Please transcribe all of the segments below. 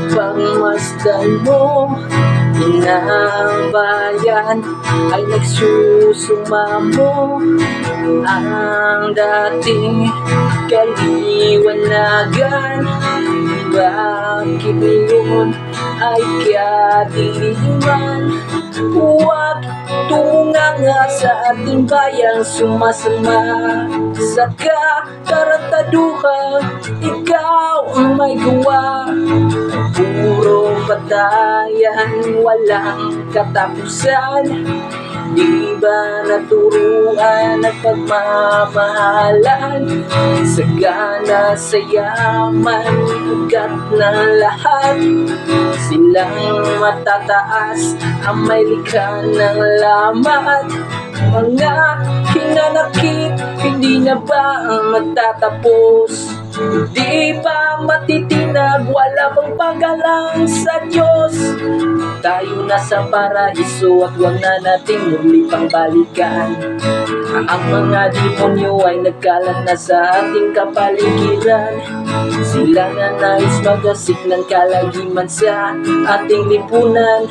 Pagmasdan mo, inabayan ay nagsusumamo ang dating kaliwanagan. Bakit ngayon ay kadiliman? Huwag tunganga sa ating bayang sumasama sa katarataduhan. Ikaw ang may gawa, puro patayan, walang katapusan. Di ba naturuan at pagmamahalan? Sagana sa yaman, ugat na lahat. Silang matataas ang may likha ng lamat. Mga hinanakit, hindi na ba ang magtatapos? Di ba matitinag, wala bang pagalang sa Diyos? Tayo na sa paraiso at huwag na nating muli pang balikan. Ang mga demonyo ay nagkalat na sa ating kapaligiran. Sila na nais magasik ng kalagiman sa ating lipunan.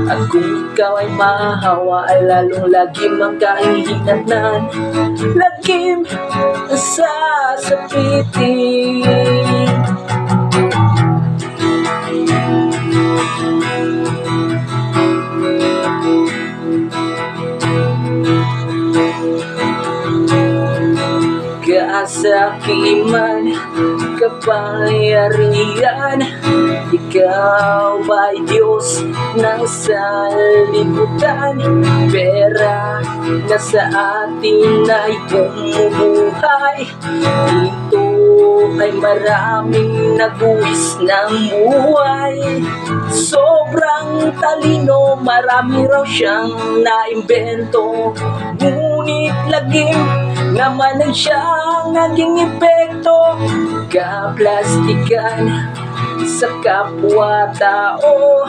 At kung ikaw ay mahahawa, ay lalong lagim ang kahihinatnan. Lagim sa sapitin. Kasakiman, kapangyarihan, ikaw ay Diyos ng sanlibutan. Pera na sa atin ay bumubuhay. Dito ay maraming naguwis ng buhay. Sobrang talino, marami raw siyang naimbento. Ngunit laging naman ang siyang naging epekto. Kaplastikan sa kapwa-tao,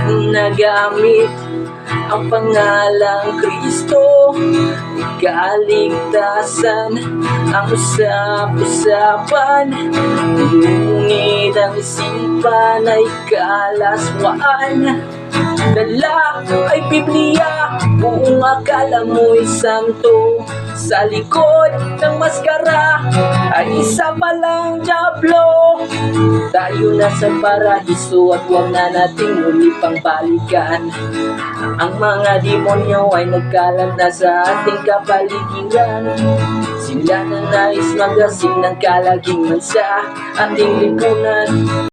ginagamit ang pangalang Kristo. Kaligtasan ang usap-usapan, ngunit ang isipan ay kalaswaan. Dala ay Biblia, buong akala mo'y santo. Sa likod ng maskara ay isa palang dyablo. Tayo na sa paraiso at huwag na nating muli pang balikan. Ang mga demonyo ay nagkalat na sa ating kapaligiran. Sila na nais magasik ng kalagiman sa ating lipunan.